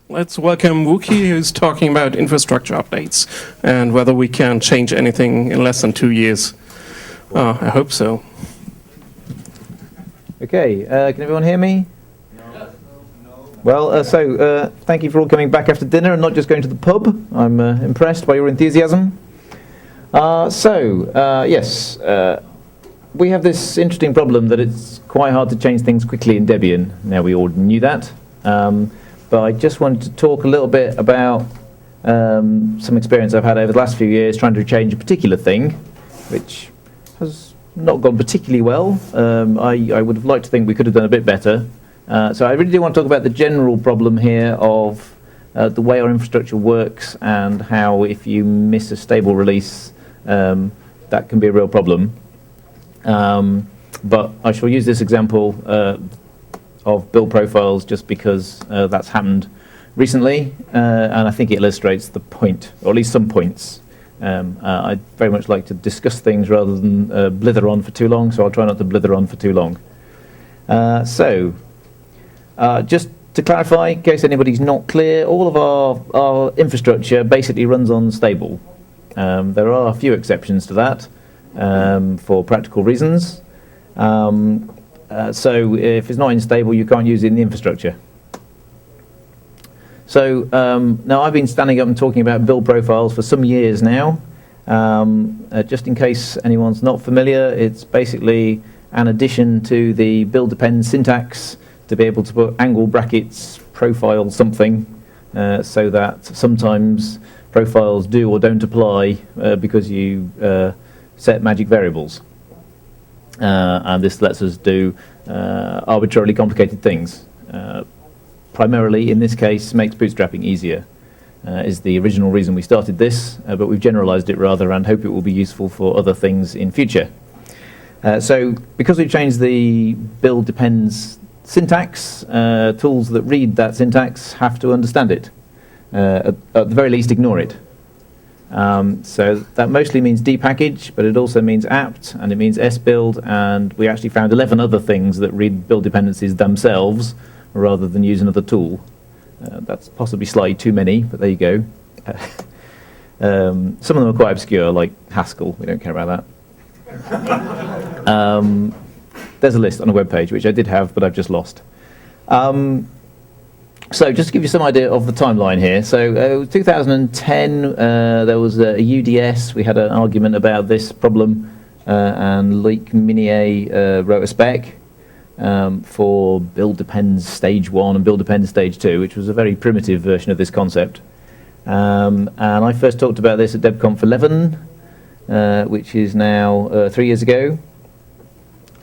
Let's welcome Wookey, who's talking about infrastructure updates and whether we can change anything in less than 2 years. I hope so. Okay, can everyone hear me? No. Well, thank you for all coming back after dinner and not just going to the pub. I'm impressed by your enthusiasm. Yes, we have this interesting problem that it's quite hard to change things quickly in Debian. Now, we all knew that. But I just wanted to talk a little bit about some experience I've had over the last few years trying to change a particular thing, which has not gone particularly well. I would have liked to think we could have done a bit better. So I really do want to talk about the general problem here of the way our infrastructure works and how if you miss a stable release, that can be a real problem. But I shall use this example of build profiles just because that's happened recently, and I think it illustrates the point, or at least some points. I'd very much like to discuss things rather than blither on for too long, so I'll try not to blither on for too long. Just to clarify, in case anybody's not clear, all of our infrastructure basically runs on stable. There are a few exceptions to that for practical reasons. So if it's not unstable, you can't use it in the infrastructure. So now I've been standing up and talking about build profiles for some years now. Just in case anyone's not familiar, it's basically an addition to the build depend syntax to be able to put angle brackets profile something so that sometimes profiles do or don't apply because you set magic variables. And this lets us do arbitrarily complicated things. Primarily, in this case, makes bootstrapping easier, is the original reason we started this, but we've generalized it rather and hope it will be useful for other things in future. So because we've changed the build depends syntax, tools that read that syntax have to understand it. At the very least, ignore it. So that mostly means depackage, but it also means apt, and it means sbuild, and we actually found 11 other things that read build dependencies themselves rather than use another tool. That's possibly slightly too many, but there you go. Some of them are quite obscure, like Haskell. We don't care about that. There's a list on a web page, which I did have, but I've just lost. So just to give you some idea of the timeline here. So 2010, there was a UDS. We had an argument about this problem, and Loic Minier wrote a spec for build depends stage 1 and build depends stage 2, which was a very primitive version of this concept. And I first talked about this at DebConf 11, which is now 3 years ago,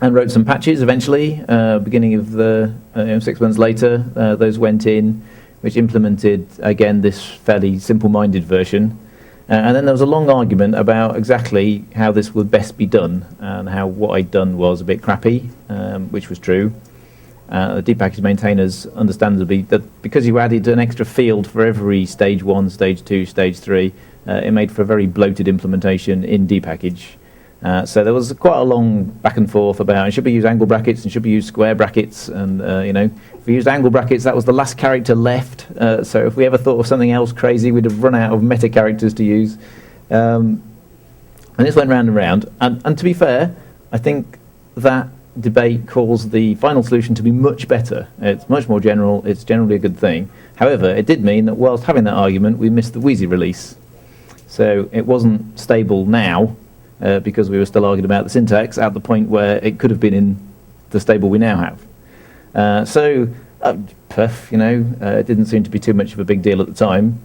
and wrote some patches eventually. Beginning of the 6 months later, those went in, which implemented again this fairly simple-minded version. And then there was a long argument about exactly how this would best be done, and how what I'd done was a bit crappy, which was true. The depackage maintainers, understandably, that because you added an extra field for every stage 1, stage 2, stage 3, it made for a very bloated implementation in depackage. So there was quite a long back and forth about should we use angle brackets and should we use square brackets, and if we used angle brackets, that was the last character left. So if we ever thought of something else crazy, we'd have run out of meta characters to use. And this went round and round. And to be fair, I think that debate caused the final solution to be much better. It's much more general. It's generally a good thing. However, it did mean that whilst having that argument, we missed the Wheezy release. So it wasn't stable now. Because we were still arguing about the syntax at the point where it could have been in the stable we now have. It didn't seem to be too much of a big deal at the time.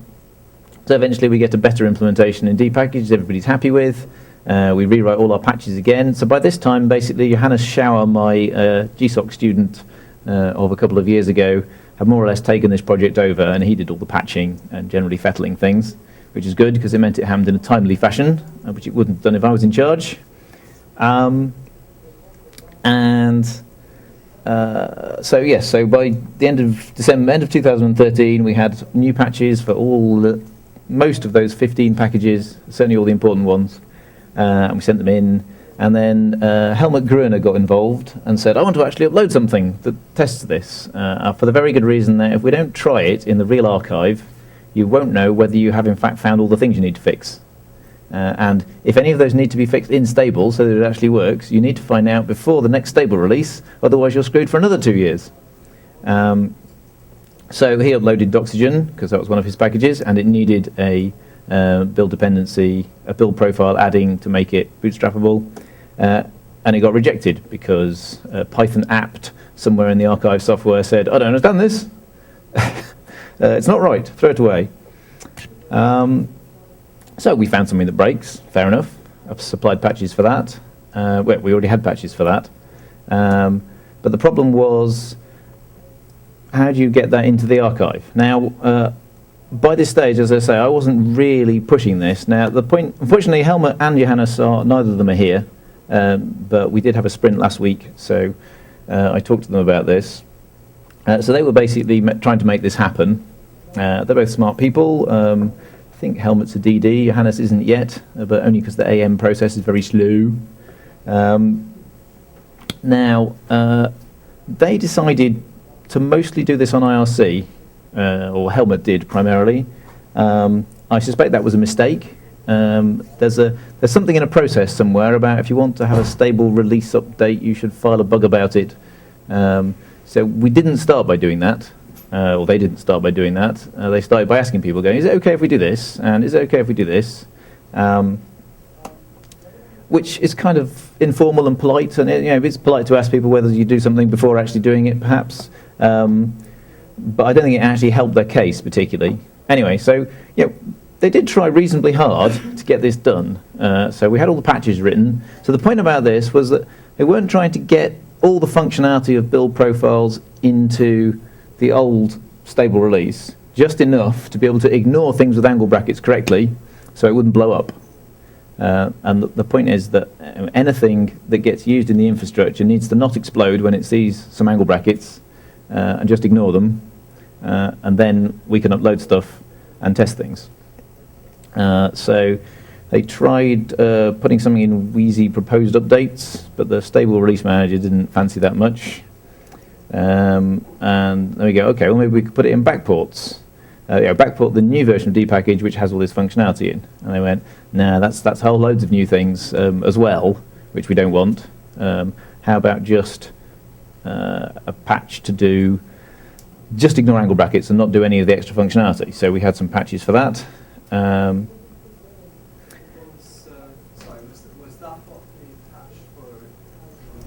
So eventually we get a better implementation in depackage everybody's happy with. We rewrite all our patches again. So by this time, basically, Johannes Schauer, my GSOC student of a couple of years ago, had more or less taken this project over, and he did all the patching and generally fettling things, which is good because it meant it happened in a timely fashion, which it wouldn't have done if I was in charge. So by the end of December, end of 2013, we had new patches for most of those 15 packages, certainly all the important ones, and we sent them in. And then Helmut Gruner got involved and said, I want to actually upload something that tests this, for the very good reason that if we don't try it in the real archive, you won't know whether you have in fact found all the things you need to fix. And if any of those need to be fixed in stable so that it actually works, you need to find out before the next stable release, otherwise you're screwed for another 2 years. So he uploaded Doxygen, because that was one of his packages, and it needed a build dependency, a build profile adding to make it bootstrappable. And it got rejected because Python apt somewhere in the archive software said, I don't understand this. It's not right, throw it away. So we found something that breaks, fair enough. I've supplied patches for that. Well, we already had patches for that. But the problem was, how do you get that into the archive? Now, by this stage, as I say, I wasn't really pushing this. Now, the point, unfortunately, Helmut and Johannes neither of them are here, but we did have a sprint last week, so I talked to them about this. So they were basically trying to make this happen. They're both smart people. I think Helmut's a DD, Johannes isn't yet, but only because the AM process is very slow. Now, they decided to mostly do this on IRC, or Helmut did primarily. I suspect that was a mistake. There's something in a process somewhere about if you want to have a stable release update, you should file a bug about it. So we didn't start by doing that, or they didn't start by doing that. They started by asking people, going, is it okay if we do this? And is it okay if we do this? Which is kind of informal and polite, and it's polite to ask people whether you do something before actually doing it, perhaps. But I don't think it actually helped their case particularly. Anyway, so they did try reasonably hard to get this done. So we had all the patches written. So the point about this was that they weren't trying to get all the functionality of build profiles into the old stable release, just enough to be able to ignore things with angle brackets correctly so it wouldn't blow up. And the point is that anything that gets used in the infrastructure needs to not explode when it sees some angle brackets, and just ignore them, and then we can upload stuff and test things. So they tried putting something in Wheezy proposed updates, but the stable release manager didn't fancy that much. And there we go, okay, well maybe we could put it in backports. Backport the new version of dpackage which has all this functionality in. And they went, nah, that's whole loads of new things as well, which we don't want. How about just a patch to do, just ignore angle brackets and not do any of the extra functionality. So we had some patches for that. Was that what the patch for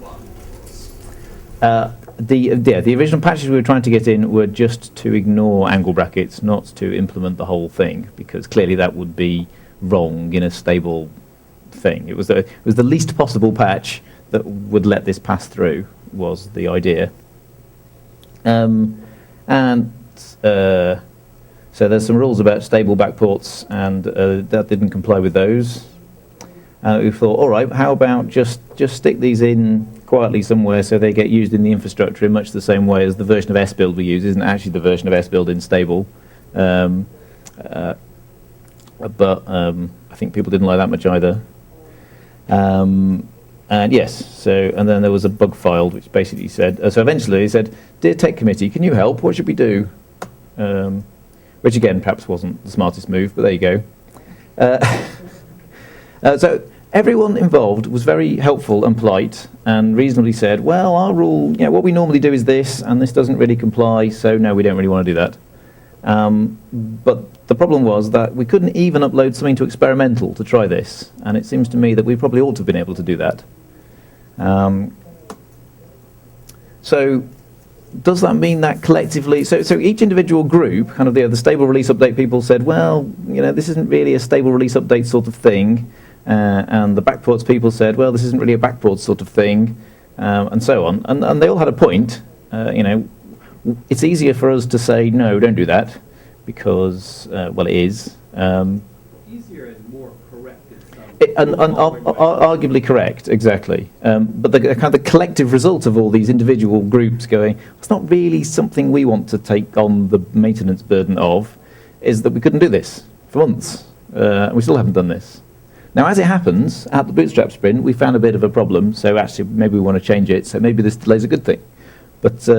one was? The original patches we were trying to get in were just to ignore angle brackets, not to implement the whole thing, because clearly that would be wrong in a stable thing. It was the least possible patch that would let this pass through, was the idea. So there's some rules about stable backports, and that didn't comply with those. We thought, all right, how about just stick these in quietly somewhere so they get used in the infrastructure in much the same way as the version of sbuild we use isn't actually the version of sbuild in stable. But I think people didn't like that much either. And then there was a bug filed which basically said, so eventually he said, dear tech committee, can you help? What should we do? Which again, perhaps wasn't the smartest move, but there you go. So everyone involved was very helpful and polite and reasonably said, well, our rule, what we normally do is this, and this doesn't really comply, so no, we don't really want to do that. But the problem was that we couldn't even upload something to experimental to try this, and it seems to me that we probably ought to have been able to do that. So does that mean that collectively, so each individual group, kind of the stable release update people said, well, this isn't really a stable release update sort of thing, and the backports people said, well, this isn't really a backports sort of thing, and so on. And they all had a point. It's easier for us to say, no, don't do that, because, well, it is. Easier and more correct. Arguably correct, exactly. But the kind of the collective result of all these individual groups going, it's not really something we want to take on the maintenance burden of, is that we couldn't do this for months. We still haven't done this. Now, as it happens, at the Bootstrap sprint, we found a bit of a problem, so actually maybe we want to change it, so maybe this delay's a good thing. But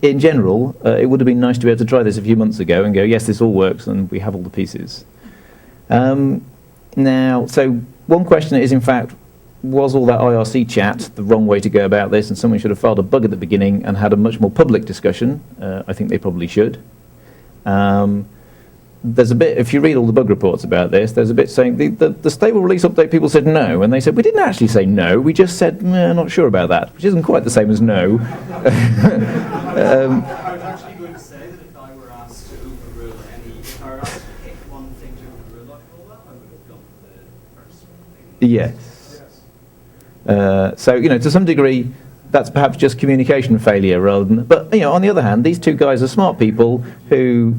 in general, it would have been nice to be able to try this a few months ago and go, yes, this all works, and we have all the pieces. Now, so one question is, in fact, was all that IRC chat the wrong way to go about this, and someone should have filed a bug at the beginning and had a much more public discussion? I think they probably should. There's a bit, if you read all the bug reports about this, there's a bit saying the stable release update people said no, and they said, we didn't actually say no, we just said, not sure about that, which isn't quite the same as no. I was actually going to say that if I were asked to overrule if I were asked to pick one thing to overrule like all that, I would have gone for the first thing. Yes. So, to some degree, that's perhaps just communication failure rather than... But, on the other hand, these two guys are smart people who...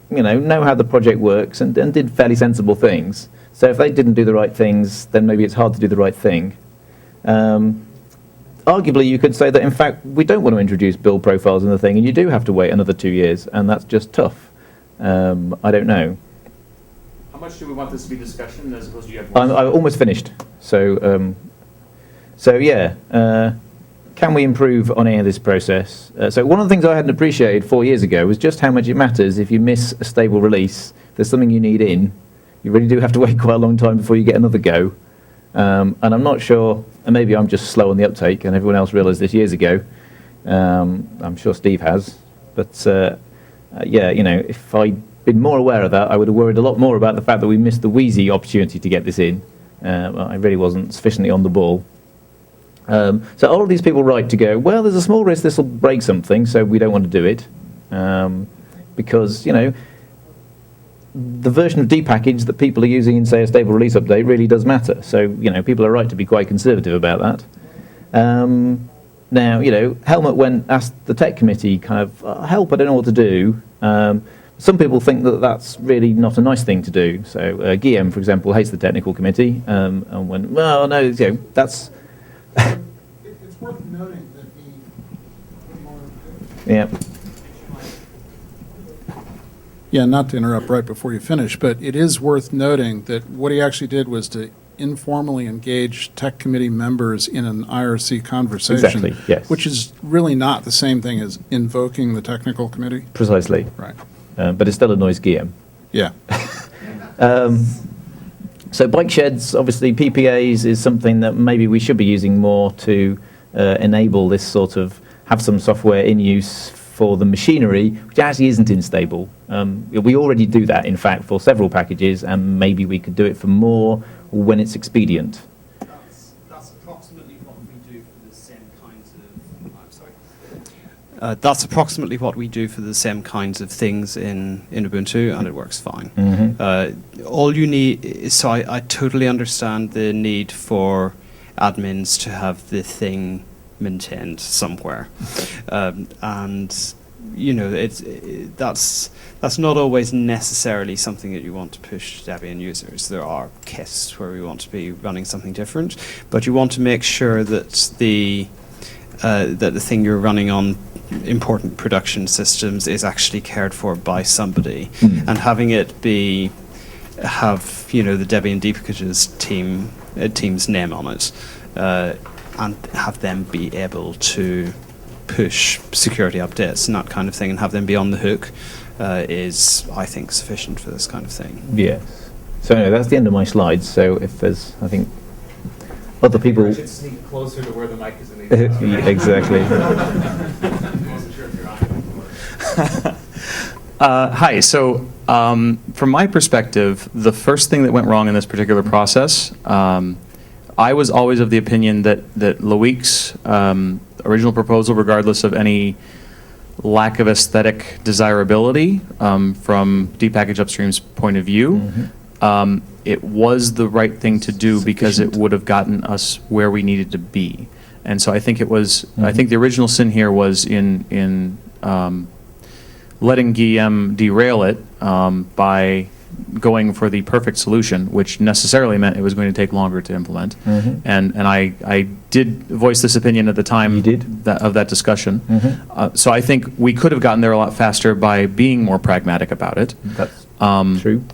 know how the project works and did fairly sensible things. So if they didn't do the right things, then maybe it's hard to do the right thing. Arguably, you could say that, in fact, we don't want to introduce build profiles in the thing, and you do have to wait another 2 years, and that's just tough. I don't know. How much do we want this to be discussion as opposed to you have I'm almost finished. So yeah. Can we improve on any of this process? So one of the things I hadn't appreciated 4 years ago was just how much it matters if you miss a stable release. If there's something you need in, you really do have to wait quite a long time before you get another go. And I'm not sure, and maybe I'm just slow on the uptake and everyone else realised this years ago. I'm sure Steve has. But yeah, if I'd been more aware of that, I would have worried a lot more about the fact that we missed the wheezy opportunity to get this in. I really wasn't sufficiently on the ball. So all of these people write to go, well, there's a small risk this will break something, so we don't want to do it. Because, the version of depackage that people are using in, say, a stable release update really does matter. So, people are right to be quite conservative about that. Now, Helmut asked the tech committee kind of, help, I don't know what to do. Some people think that that's really not a nice thing to do. So Guillaume, for example, hates the technical committee and went, well, no, that's... It's worth noting that Yeah. Yeah, not to interrupt right before you finish, but it is worth noting that what he actually did was to informally engage tech committee members in an IRC conversation. Exactly, yes. Which is really not the same thing as invoking the technical committee. Precisely. Right. But it still annoys Guillaume. Yeah. So bike sheds, obviously PPAs is something that maybe we should be using more to enable this sort of, have some software in use for the machinery, which actually isn't in stable. We already do that, in fact, for several packages, and maybe we could do it for more when it's expedient. That's approximately what we do for the same kinds of... I'm sorry. That's approximately what we do for the same kinds of things in Ubuntu, and it works fine. Mm-hmm. All you need is, so I totally understand the need for admins to have the thing maintained somewhere, and that's not always necessarily something that you want to push to Debian users. There are cases where we want to be running something different, but you want to make sure that the thing you're running on important production systems is actually cared for by somebody, and having it have the Debian depackers team's name on it, and have them be able to push security updates and that kind of thing, and have them be on the hook is, I think, sufficient for this kind of thing. Yes. So anyway, that's the end of my slides. So if there's, I think, other people... I should sneak closer to where the mic is in the Exactly. I wasn't sure if you're on. Hi. So from my perspective, the first thing that went wrong in this particular process, I was always of the opinion that Loic's original proposal, regardless of any lack of aesthetic desirability from depackage upstream's point of view, it was the right thing to do because it would have gotten us where we needed to be. And so I think it was. I think the original sin here was in letting Guillaume derail it by going for the perfect solution, which necessarily meant it was going to take longer to implement. And I did voice this opinion at the time. You did? Of that discussion. So I think we could have gotten there a lot faster by being more pragmatic about it. That's true.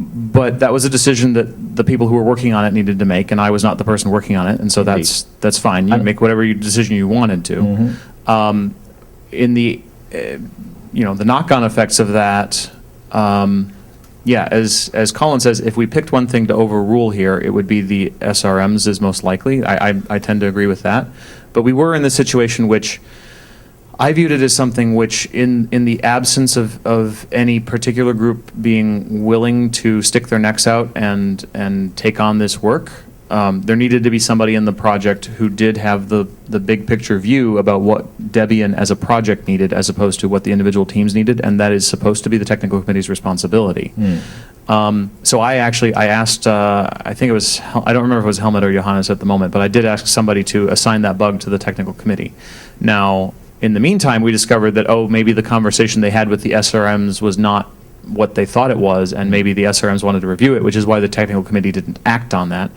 But that was a decision that the people who were working on it needed to make, and I was not the person working on it, and so that's fine. You make whatever decision you wanted to. In the the knock-on effects of that, as Colin says, if we picked one thing to overrule here, it would be the SRMs is most likely. I tend to agree with that. But we were in the situation which I viewed it as something which, in the absence of any particular group being willing to stick their necks out and take on this work, there needed to be somebody in the project who did have the big picture view about what Debian as a project needed, as opposed to what the individual teams needed, and that is supposed to be the technical committee's responsibility. So I asked, I think it was, I don't remember if it was Helmut or Johannes at the moment, but I did ask somebody to assign that bug to the technical committee. Now, in the meantime, we discovered that, maybe the conversation they had with the SRMs was not what they thought it was, and maybe the SRMs wanted to review it, which is why the technical committee didn't act on that.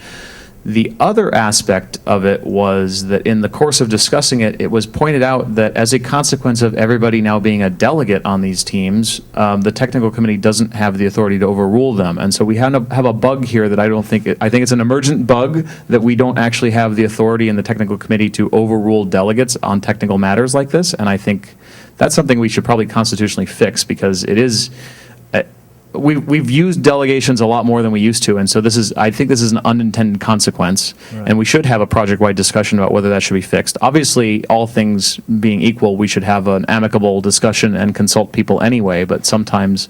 The other aspect of it was that in the course of discussing it, it was pointed out that as a consequence of everybody now being a delegate on these teams, the technical committee doesn't have the authority to overrule them. And so we have a bug here that I think it's an emergent bug that we don't actually have the authority in the technical committee to overrule delegates on technical matters like this. And I think that's something we should probably constitutionally fix, because it is... We've used delegations a lot more than we used to, and so I think this is an unintended consequence, and we should have a project-wide discussion about whether that should be fixed. Obviously, all things being equal, we should have an amicable discussion and consult people anyway, but sometimes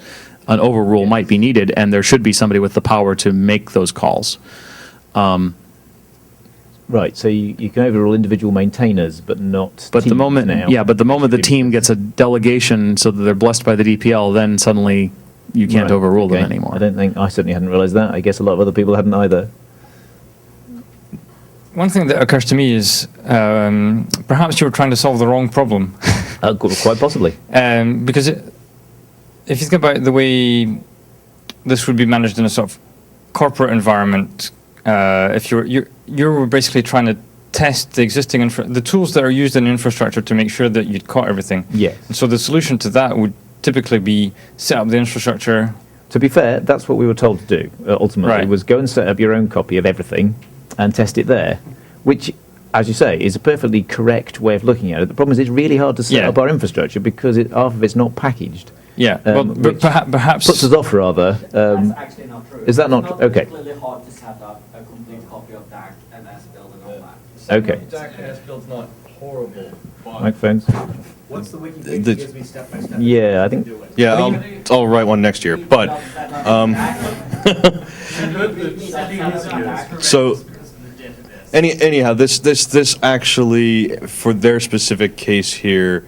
an overrule might be needed, and there should be somebody with the power to make those calls. Right, so you can overrule individual maintainers, but not But the teams moment, now. but the moment the team gets a delegation so that they're blessed by the DPL, then suddenly you can't overrule them anymore. I certainly hadn't realised that. I guess a lot of other people hadn't either. One thing that occurs to me is perhaps you were trying to solve the wrong problem. Quite possibly. Because if you think about the way this would be managed in a sort of corporate environment, if you're basically trying to test the existing the tools that are used in infrastructure to make sure that you'd caught everything. Yes. And so the solution to that would typically be set up the infrastructure. To be fair, that's what we were told to do, ultimately, was go and set up your own copy of everything and test it there, which, as you say, is a perfectly correct way of looking at it. The problem is it's really hard to set up our infrastructure because half of it's not packaged. Yeah, but perhaps... Puts us off, rather. That's actually not true. Is that not true? Okay. It's really hard to set up a complete copy of DAC and S-build and all that. Okay. DAC and S-build's not horrible. Microphones. What's the wiki page that gives me step-by-step? Yeah, I think... Yeah, I'll write one next year, but... So, anyhow, this actually, for their specific case here,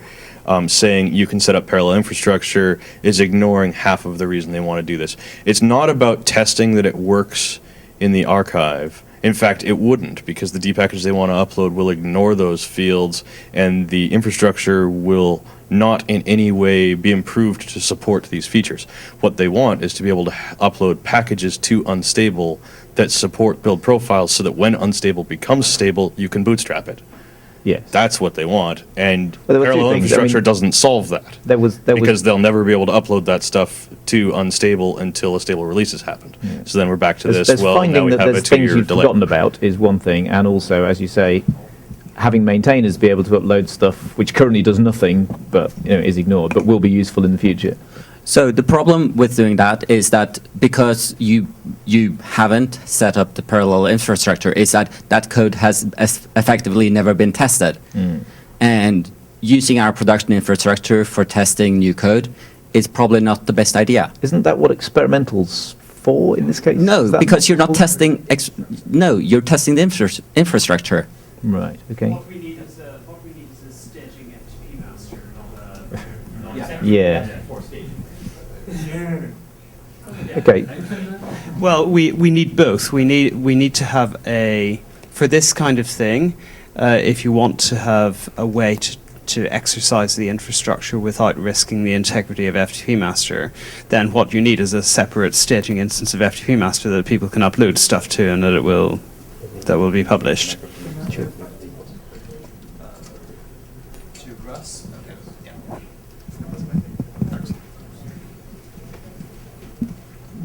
saying you can set up parallel infrastructure is ignoring half of the reason they want to do this. It's not about testing that it works in the archive. In fact, it wouldn't, because the D package they want to upload will ignore those fields, and the infrastructure will not in any way be improved to support these features. What they want is to be able to upload packages to Unstable that support build profiles so that when Unstable becomes stable, you can bootstrap it. Yes. That's what they want, and Well, there were two parallel things. infrastructure doesn't solve that. Because They'll never be able to upload that stuff to Unstable until a stable release has happened. Yeah. So then we're back to this, well, now we have a 2-year delay. There's things you've forgotten about is one thing, and also, as you say, having maintainers be able to upload stuff which currently does nothing, but is ignored, but will be useful in the future. So the problem with doing that is that because you haven't set up the parallel infrastructure, is that code has effectively never been tested. And using our production infrastructure for testing new code is probably not the best idea. Isn't that what experimental's for in this case? No, because you're not testing. You're testing the infrastructure. Right. Okay. What we need is a staging FTP master, not a Yeah. for staging. Okay. Well, we need both. We need to have for this kind of thing, if you want to have a way to exercise the infrastructure without risking the integrity of FTP master, then what you need is a separate staging instance of FTP master that people can upload stuff to and that will be published. Sure. To Russ? Okay.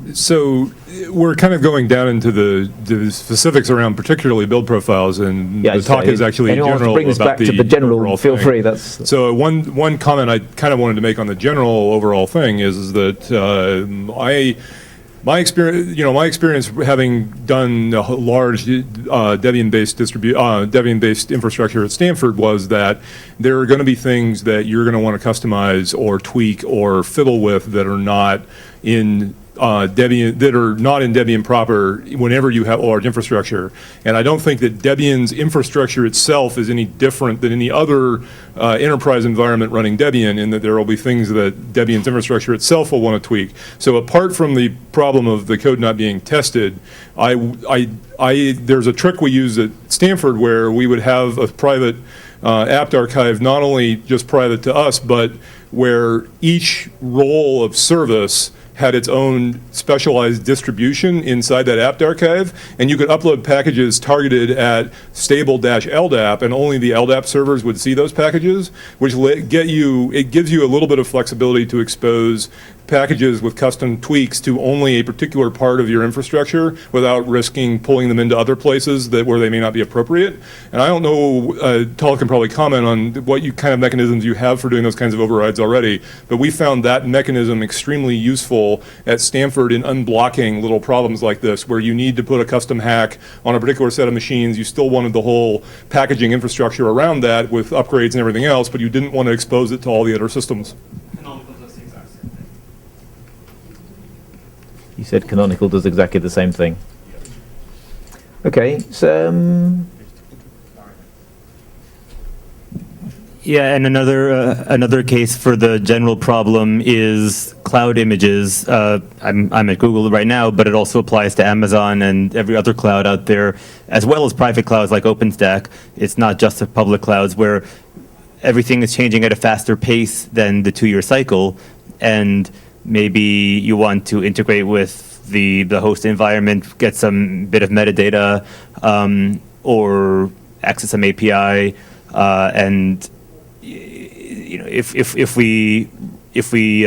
Yeah. So we're kind of going down into the specifics around particularly build profiles, and Yeah, the talk is actually anyone wants to general bring this about back to the general, overall feel thing. free. That's So one comment I kind of wanted to make on the general overall thing is that my experience having done a large Debian-based infrastructure at Stanford was that there are going to be things that you're going to want to customize or tweak or fiddle with that are not in Debian proper whenever you have a large infrastructure. And I don't think that Debian's infrastructure itself is any different than any other enterprise environment running Debian, in that there will be things that Debian's infrastructure itself will want to tweak. So apart from the problem of the code not being tested, there's a trick we use at Stanford where we would have a private apt archive, not only just private to us, but where each role of service had its own specialized distribution inside that apt archive, and you could upload packages targeted at stable-LDAP, and only the LDAP servers would see those packages, which gives you a little bit of flexibility to expose packages with custom tweaks to only a particular part of your infrastructure without risking pulling them into other places where they may not be appropriate. And I don't know, Tal can probably comment on what kind of mechanisms you have for doing those kinds of overrides already, but we found that mechanism extremely useful at Stanford in unblocking little problems like this, where you need to put a custom hack on a particular set of machines. You still wanted the whole packaging infrastructure around that with upgrades and everything else, but you didn't want to expose it to all the other systems. Canonical does the exact same thing. You said Canonical does exactly the same thing. Okay, so yeah, and another case for the general problem is cloud images. I'm at Google right now, but it also applies to Amazon and every other cloud out there, as well as private clouds like OpenStack. It's not just the public clouds where everything is changing at a faster pace than the 2-year cycle, and maybe you want to integrate with the host environment, get some bit of metadata, or access some API, and if we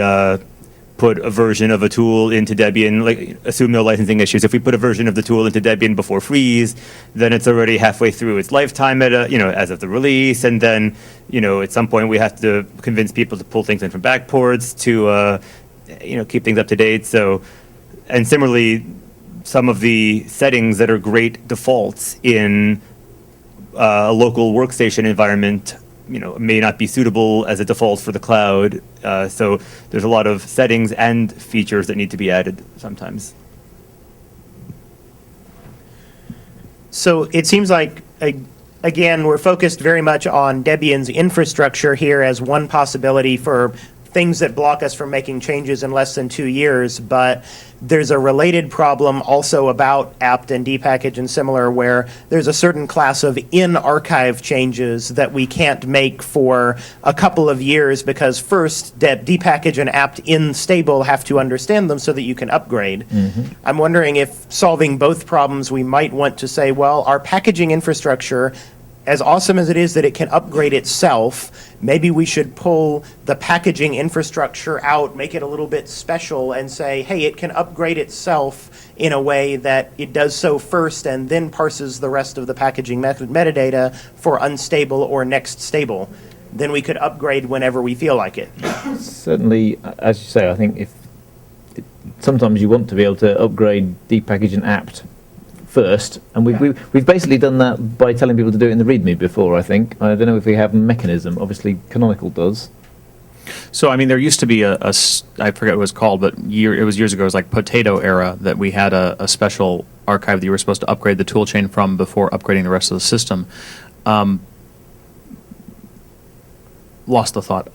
put a version of a tool into Debian, like assume no licensing issues, if we put a version of the tool into Debian before freeze, then it's already halfway through its lifetime as of the release, and then at some point we have to convince people to pull things in from backports to keep things up to date. So, and similarly, some of the settings that are great defaults in a local workstation environment may not be suitable as a default for the cloud. So there's a lot of settings and features that need to be added sometimes. So it seems like, again, we're focused very much on Debian's infrastructure here as one possibility for things that block us from making changes in less than 2 years, but there's a related problem also about apt and depackage and similar, where there's a certain class of in-archive changes that we can't make for a couple of years because first depackage and apt in stable have to understand them so that you can upgrade. Mm-hmm. I'm wondering if solving both problems we might want to say, well, our packaging infrastructure, as awesome as it is that it can upgrade itself, maybe we should pull the packaging infrastructure out, make it a little bit special, and say, hey, it can upgrade itself in a way that it does so first and then parses the rest of the packaging metadata for unstable or next stable. Then we could upgrade whenever we feel like it. Certainly, as you say, I think sometimes you want to be able to upgrade depackage and apt first, and we've basically done that by telling people to do it in the README before, I think. I don't know if we have a mechanism. Obviously, Canonical does. So, I mean, there used to be I forget what it was called, but it was years ago, it was like Potato era, that we had a special archive that you were supposed to upgrade the tool chain from before upgrading the rest of the system. Lost the thought.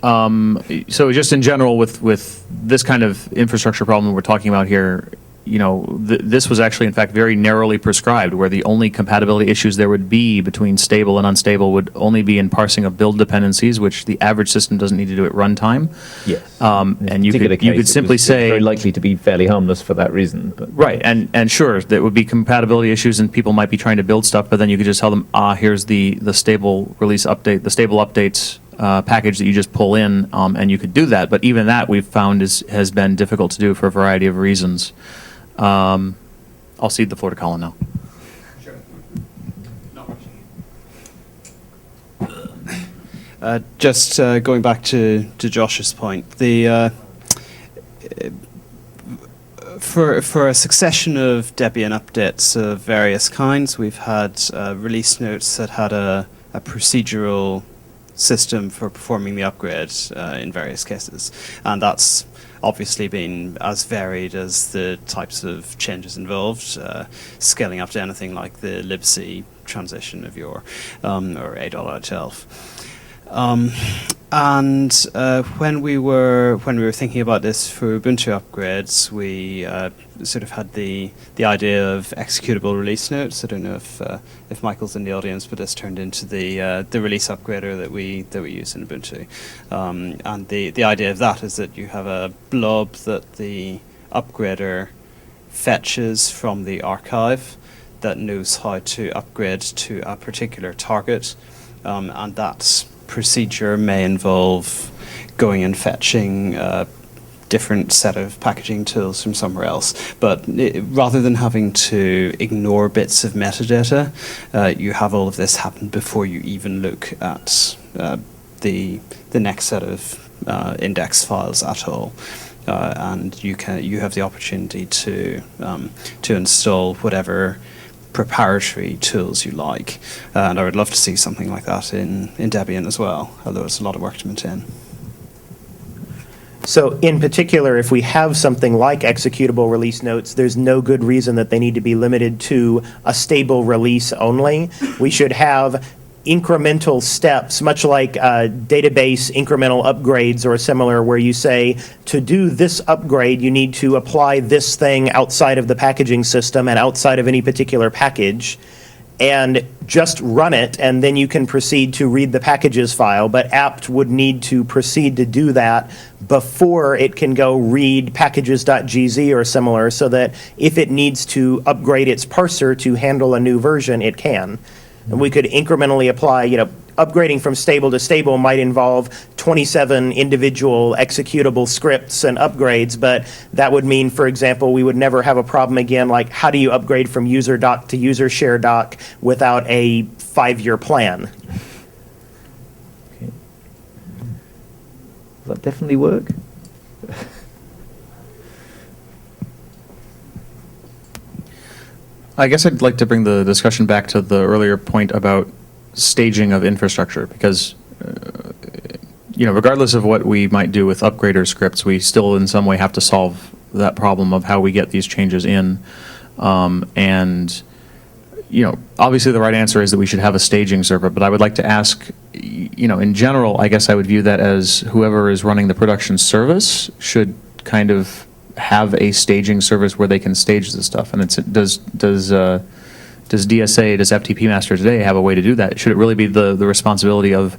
So just in general, with this kind of infrastructure problem we're talking about here, this was actually, in fact, very narrowly prescribed, where the only compatibility issues there would be between stable and unstable would only be in parsing of build dependencies, which the average system doesn't need to do at runtime. Yes. And you could simply say, very likely to be fairly harmless for that reason. But. Right, and sure, there would be compatibility issues, and people might be trying to build stuff, but then you could just tell them, here's the stable release update, the stable updates package that you just pull in, and you could do that. But even that we've found has been difficult to do for a variety of reasons. I'll cede the floor to Colin now. Just going back to Josh's point, for a succession of Debian updates of various kinds, we've had release notes that had a procedural system for performing the upgrade in various cases, and that's obviously been as varied as the types of changes involved, scaling up to anything like the libc transition of your or A.H.Elf. And when we were thinking about this for Ubuntu upgrades, we sort of had the idea of executable release notes. I don't know if Michael's in the audience, but this turned into the release upgrader that we use in Ubuntu. And the idea of that is that you have a blob that the upgrader fetches from the archive that knows how to upgrade to a particular target, and that's procedure may involve going and fetching a different set of packaging tools from somewhere else. But rather than having to ignore bits of metadata, you have all of this happen before you even look at the next set of index files at all. And you have the opportunity to install whatever preparatory tools you like, and I would love to see something like that in Debian as well, although it's a lot of work to maintain. So in particular, if we have something like executable release notes, there's no good reason that they need to be limited to a stable release only. We should have incremental steps, much like database incremental upgrades or similar, where you say, to do this upgrade, you need to apply this thing outside of the packaging system and outside of any particular package, and just run it, and then you can proceed to read the packages file. But apt would need to proceed to do that before it can go read packages.gz or similar, so that if it needs to upgrade its parser to handle a new version, it can. And we could incrementally apply, upgrading from stable to stable might involve 27 individual executable scripts and upgrades, but that would mean, for example, we would never have a problem again, like how do you upgrade from user doc to user share doc without a 5-year plan? Okay. Does that definitely work? I guess I'd like to bring the discussion back to the earlier point about staging of infrastructure, because regardless of what we might do with upgrader scripts, we still in some way have to solve that problem of how we get these changes in. And obviously the right answer is that we should have a staging server, but I would like to ask, in general, I guess I would view that as whoever is running the production service should kind of have a staging service where they can stage this stuff. And does DSA, does FTP Master today have a way to do that? Should it really be the responsibility of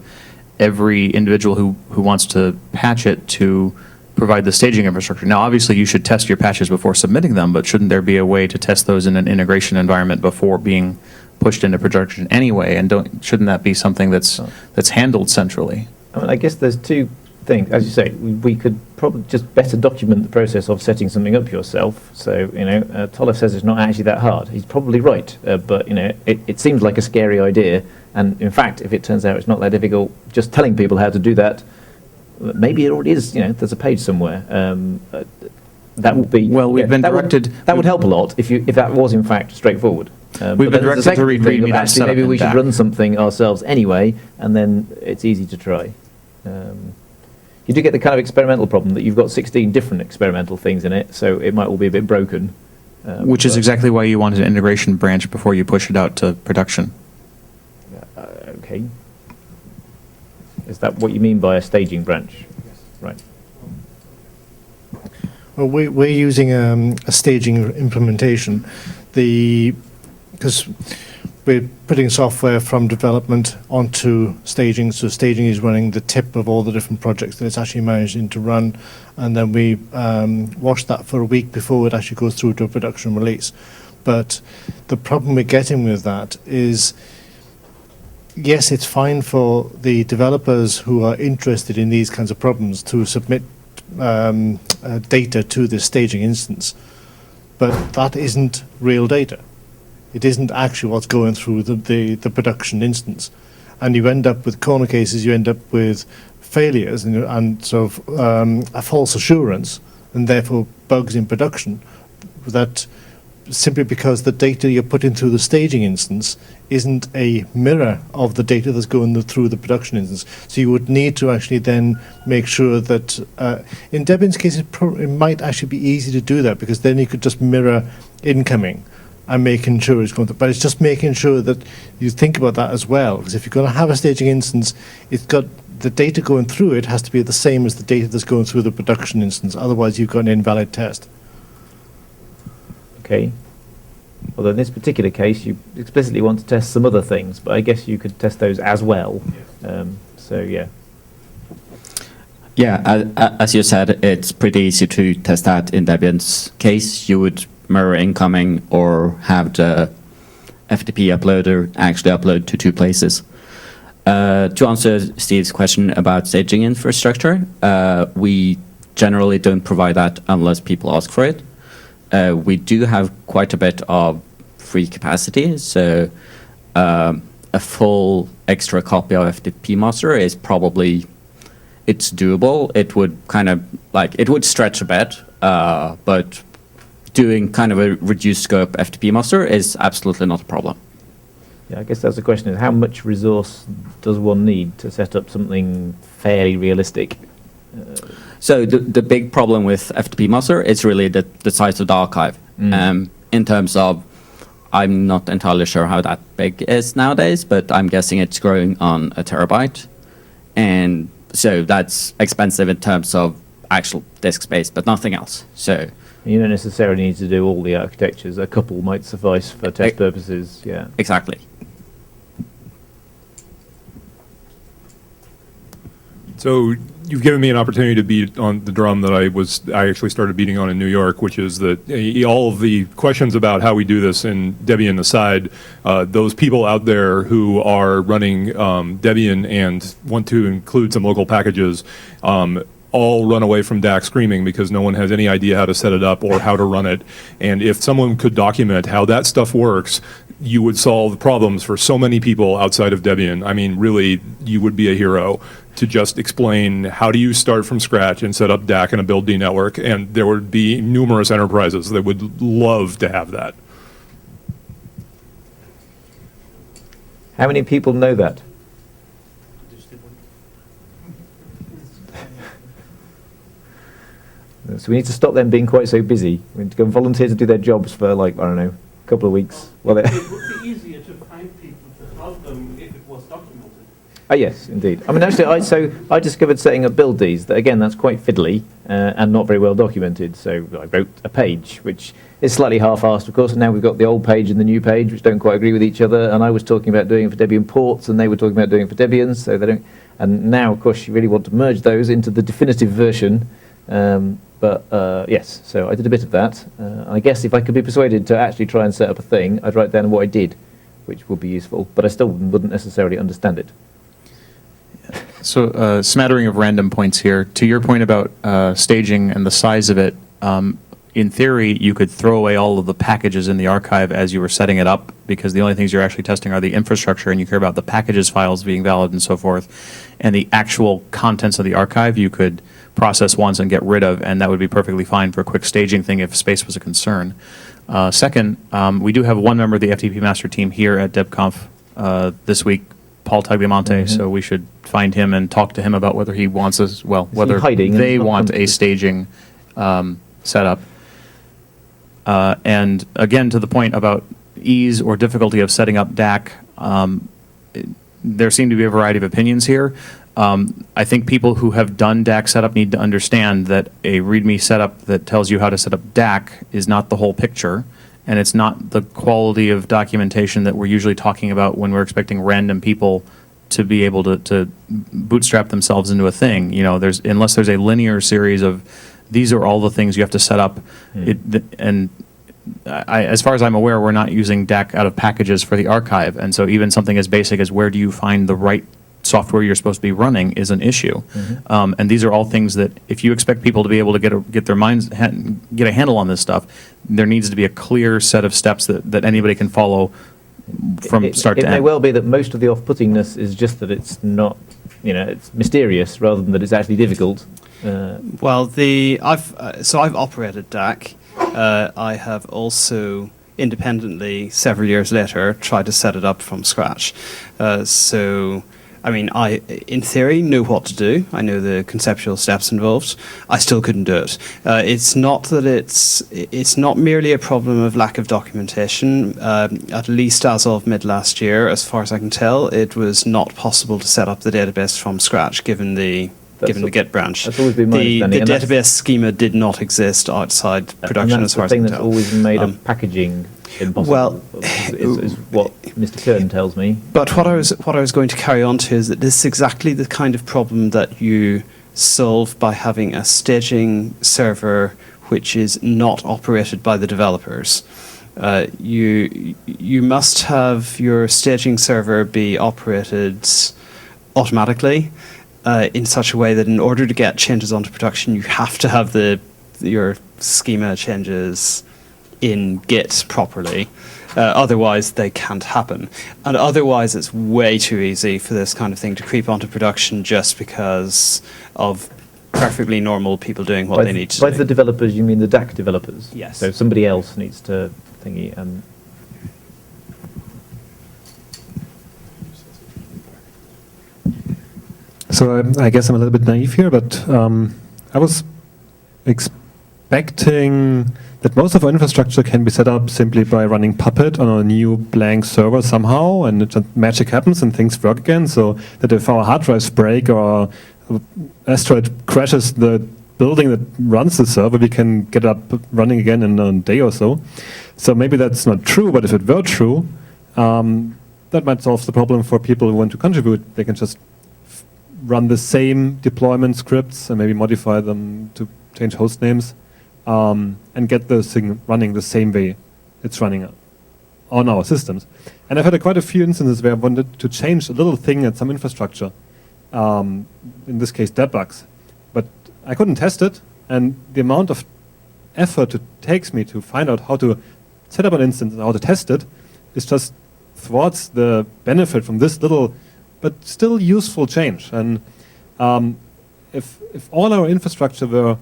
every individual who wants to patch it to provide the staging infrastructure? Now, obviously, you should test your patches before submitting them, but shouldn't there be a way to test those in an integration environment before being pushed into production anyway? And shouldn't that be something that's handled centrally? I guess there's two things. As you say, we could probably just better document the process of setting something up yourself. So, Tollef says it's not actually that hard. He's probably right, but it seems like a scary idea. And in fact, if it turns out it's not that difficult, just telling people how to do that, maybe it already is. There's a page somewhere. That would be well. We've been directed. That would help a lot if that was in fact straightforward. We've been directed to read README. Actually, maybe we should run something ourselves anyway, and then it's easy to try. You do get the kind of experimental problem that you've got 16 different experimental things in it, so it might all be a bit broken. Which is exactly why you want an integration branch before you push it out to production. Okay. Is that what you mean by a staging branch? Yes. Right. Well, we're using a staging implementation. Because we're putting software from development onto staging, so staging is running the tip of all the different projects that it's actually managing to run, and then we watch that for a week before it actually goes through to a production release. But the problem we're getting with that is, yes, it's fine for the developers who are interested in these kinds of problems to submit data to this staging instance, but that isn't real data. It isn't actually what's going through the production instance. And you end up with corner cases, you end up with failures and sort of a false assurance, and therefore bugs in production that simply because the data you're putting through the staging instance isn't a mirror of the data that's going through the production instance. So you would need to actually then make sure that, in Debian's case, it might actually be easy to do that, because then you could just mirror incoming and making sure it's going through. But it's just making sure that you think about that as well, because if you're going to have a staging instance, it's got the data going through it has to be the same as the data that's going through the production instance. Otherwise, you've got an invalid test. Okay. Although in this particular case, you explicitly want to test some other things, but I guess you could test those as well. So, yeah. Yeah, as you said, it's pretty easy to test that in Debian's case. You would mirror incoming or have the FTP uploader actually upload to two places. To answer Steve's question about staging infrastructure, we generally don't provide that unless people ask for it. We do have quite a bit of free capacity, so a full extra copy of FTP master is probably, it's doable. It would kind of it would stretch a bit, but doing kind of a reduced scope FTP master is absolutely not a problem. Yeah, I guess that's the question, is how much resource does one need to set up something fairly realistic? So the big problem with FTP master is really the size of the archive. In terms of, I'm not entirely sure how that big is nowadays, but I'm guessing it's growing on a terabyte. And so that's expensive in terms of actual disk space, but nothing else. So you don't necessarily need to do all the architectures. A couple might suffice for test purposes. Yeah. Exactly. So you've given me an opportunity to beat on the drum that I actually started beating on in New York, which is that all of the questions about how we do this in Debian aside, those people out there who are running Debian and want to include some local packages, all run away from DAC screaming because no one has any idea how to set it up or how to run it. And if someone could document how that stuff works, you would solve problems for so many people outside of Debian. I mean, really, you would be a hero to just explain how do you start from scratch and set up DAC in a build D network, and there would be numerous enterprises that would love to have that. How many people know that? So we need to stop them being quite so busy. We need to go and volunteer to do their jobs for, like, I don't know, a couple of weeks. Well, it would be easier to find people to help them if it was documented. Oh yes, indeed. I mean, actually, I discovered setting up build Ds. That again, that's quite fiddly and not very well documented. So I wrote a page, which is slightly half-assed, of course. And now we've got the old page and the new page, which don't quite agree with each other. And I was talking about doing it for Debian ports, and they were talking about doing it for Debians. So they don't. And now, of course, you really want to merge those into the definitive version. Yes, so I did a bit of that. I guess if I could be persuaded to actually try and set up a thing, I'd write down what I did, which would be useful. But I still wouldn't necessarily understand it. So smattering of random points here. To your point about staging and the size of it, in theory, you could throw away all of the packages in the archive as you were setting it up, because the only things you're actually testing are the infrastructure, and you care about the packages files being valid and so forth. And the actual contents of the archive you could process once and get rid of, and that would be perfectly fine for a quick staging thing if space was a concern. Second, we do have one member of the FTP master team here at DebConf this week, Paul Tagliamonte, so we should find him and talk to him about whether he wants us, whether they want a staging setup. And again, to the point about ease or difficulty of setting up DAC, there seem to be a variety of opinions here. I think people who have done DAC setup need to understand that a README setup that tells you how to set up DAC is not the whole picture, and it's not the quality of documentation that we're usually talking about when we're expecting random people to be able to bootstrap themselves into a thing. You know, unless there's a linear series of these are all the things you have to set up, as far as I'm aware, we're not using DAC out of packages for the archive, and so even something as basic as where do you find the right software you're supposed to be running is an issue. And these are all things that if you expect people to be able to get their minds, get a handle on this stuff, there needs to be a clear set of steps that anybody can follow from start to end. It may well be that most of the off-puttingness is just that it's not, it's mysterious rather than that it's actually difficult. Well, I've operated DAC. I have also independently, several years later, tried to set it up from scratch. I, in theory, know what to do. I know the conceptual steps involved. I still couldn't do it. It's not that it's not merely a problem of lack of documentation. At least as of mid last year, as far as I can tell, it was not possible to set up the database from scratch, given the Git branch. That's always been my the understanding. database schema did not exist outside production, as far as I can tell. And that's the thing that's always made of packaging impossible. Well, is what Mr. Kern tells me. But what I was going to carry on to is that this is exactly the kind of problem that you solve by having a staging server which is not operated by the developers. You must have your staging server be operated automatically in such a way that in order to get changes onto production, you have to have your schema changes in Git properly. Otherwise, they can't happen. And otherwise, it's way too easy for this kind of thing to creep onto production just because of perfectly normal people doing what they need to do. By the developers, you mean the DAC developers? Yes. So somebody else needs to thingy. So I guess I'm a little bit naive here, but I was expecting that most of our infrastructure can be set up simply by running Puppet on a new blank server somehow, and just magic happens and things work again. So that if our hard drives break or an asteroid crashes the building that runs the server, we can get it up running again in a day or so. So maybe that's not true, but if it were true, that might solve the problem for people who want to contribute. They can just run the same deployment scripts and maybe modify them to change host names and get the thing running the same way it's running on our systems. And I've had quite a few instances where I wanted to change a little thing at some infrastructure, in this case debugs, but I couldn't test it, and the amount of effort it takes me to find out how to set up an instance and how to test it is just thwarts the benefit from this little but still useful change. And if all our infrastructure were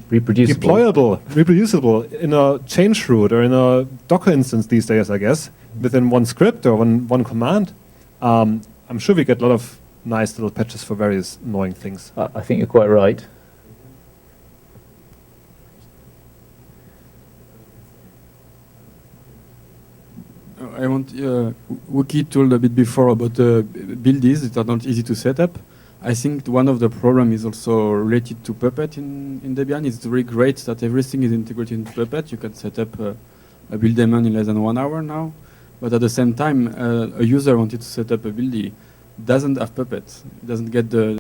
reproducible in a change route or in a Docker instance these days, I guess, within one script or one command, I'm sure we get a lot of nice little patches for various annoying things. I think you're quite right. I want Wookey told a bit before about builds that are not easy to set up. I think one of the problems is also related to Puppet in Debian. It's really great that everything is integrated into Puppet. You can set up a build daemon in less than 1 hour now. But at the same time, a user wanted to set up a build, doesn't have Puppet. It doesn't get the